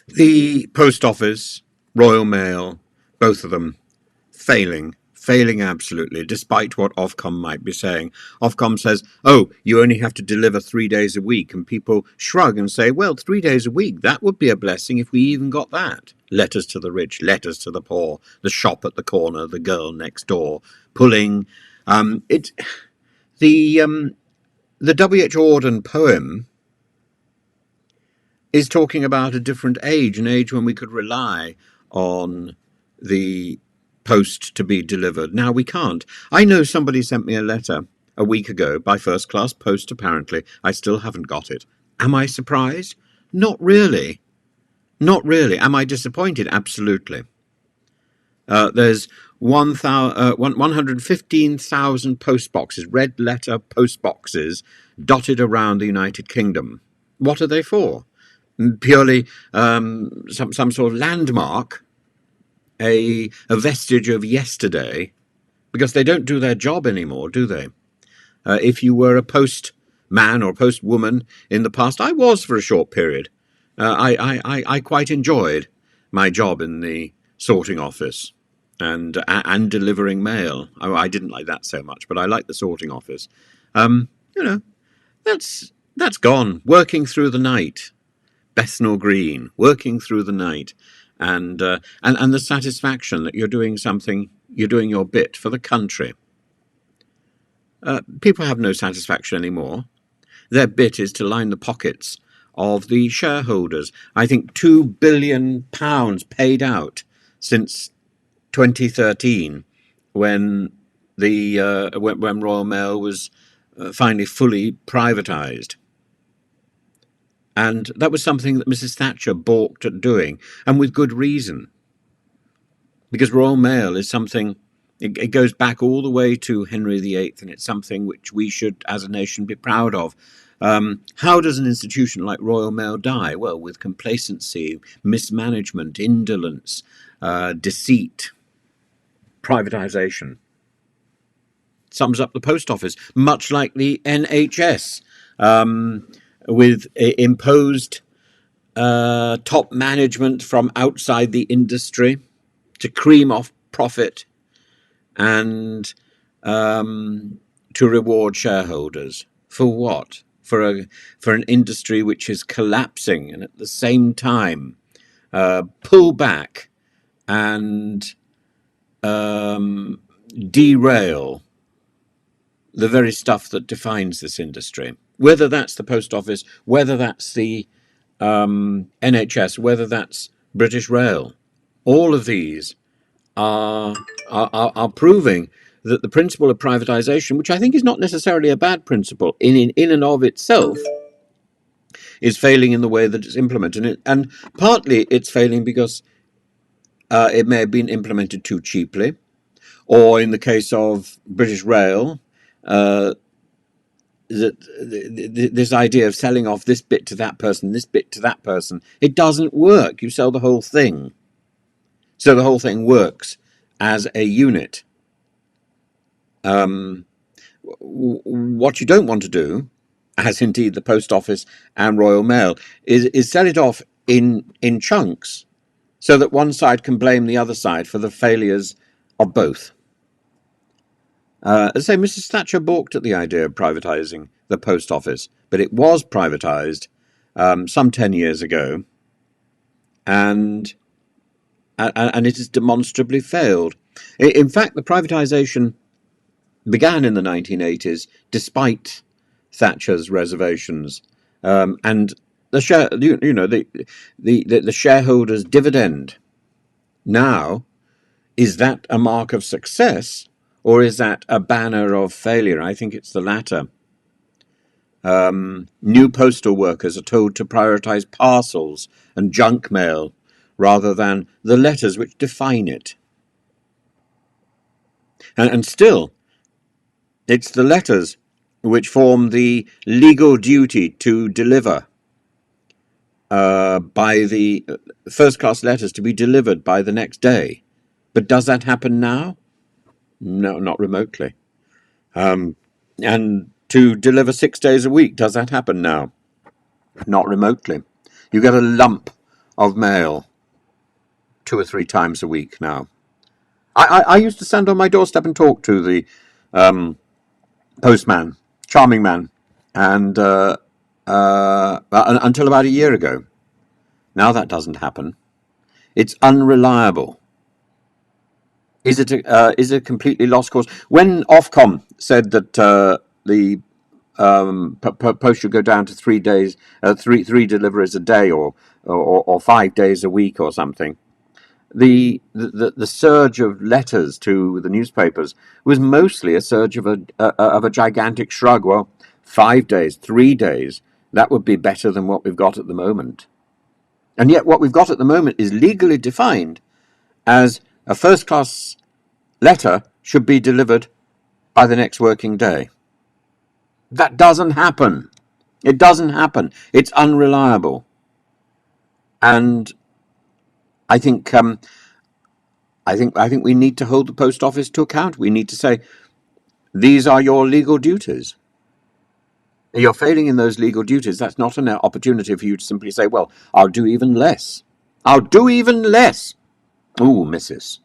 The post office, Royal Mail, both of them failing absolutely, despite what Ofcom might be saying. Ofcom says, oh, you only have to deliver 3 days a week, and people shrug and say, well, 3 days a week, that would be a blessing if we even got that. Letters to the rich, letters to the poor, the shop at the corner, the girl next door, pulling. It the W.H. Auden poem is talking about a different age, an age when we could rely on the post to be delivered. Now we can't. I know somebody sent me a letter a week ago by first class post, apparently. I still haven't got it. Am I surprised? Not really. Not really. Am I disappointed? Absolutely. There's 115,000 post boxes, red letter post boxes, dotted around the United Kingdom. What are they for? Purely some sort of landmark, a vestige of yesterday, because they don't do their job anymore, do they? If you were a postman or postwoman in the past, I was for a short period. I quite enjoyed my job in the sorting office and delivering mail. I didn't like that so much, but I liked the sorting office. You know, that's gone. Working through the night. Bethnal Green, working through the night, and the satisfaction that you're doing something, you're doing your bit for the country. People have no satisfaction anymore. Their bit is to line the pockets of the shareholders. I think £2 billion paid out since 2013, when when Royal Mail was finally fully privatised. And that was something that Mrs. Thatcher balked at doing, and with good reason. Because Royal Mail is something, it goes back all the way to Henry VIII, and it's something which we should, as a nation, be proud of. How does an institution like Royal Mail die? Well, with complacency, mismanagement, indolence, deceit, privatisation. Sums up the post office, much like the NHS. With imposed top management from outside the industry to cream off profit and to reward shareholders. For what? For an industry which is collapsing, and at the same time pull back and derail the very stuff that defines this industry. Whether that's the post office, whether that's the NHS, whether that's British Rail, all of these are proving that the principle of privatisation, which I think is not necessarily a bad principle in and of itself, is failing in the way that it's implemented. And partly it's failing because it may have been implemented too cheaply, or in the case of British Rail, this idea of selling off this bit to that person, this bit to that person, it doesn't work. You sell the whole thing. So the whole thing works as a unit. What you don't want to do, as indeed the Post Office and Royal Mail, is sell it off in chunks so that one side can blame the other side for the failures of both. As I say, Mrs. Thatcher balked at the idea of privatising the post office, but it was privatised some 10 years ago, and it has demonstrably failed. In fact, the privatisation began in the 1980s, despite Thatcher's reservations, and the shareholders' dividend. Now, is that a mark of success? Or is that a banner of failure? I think it's the latter. New postal workers are told to prioritise parcels and junk mail rather than the letters which define it. And still, it's the letters which form the legal duty to deliver by the first-class letters to be delivered by the next day. But does that happen now? No, not remotely. And to deliver 6 days a week, does that happen now? Not remotely. You get a lump of mail 2 or 3 times a week now. I used to stand on my doorstep and talk to the postman, charming man, and until about a year ago. Now that doesn't happen. It's unreliable. Is it a completely lost cause? When Ofcom said that the post should go down to 3 days, three deliveries a day, or 5 days a week, or something, the surge of letters to the newspapers was mostly a surge of a gigantic shrug. Well, 5 days, 3 days, that would be better than what we've got at the moment. And yet what we've got at the moment is legally defined as a first-class letter should be delivered by the next working day. That doesn't happen. It doesn't happen. It's unreliable. And I think we need to hold the post office to account. We need to say, these are your legal duties. You're failing in those legal duties. That's not an opportunity for you to simply say, well, I'll do even less. I'll do even less. Ooh, missus.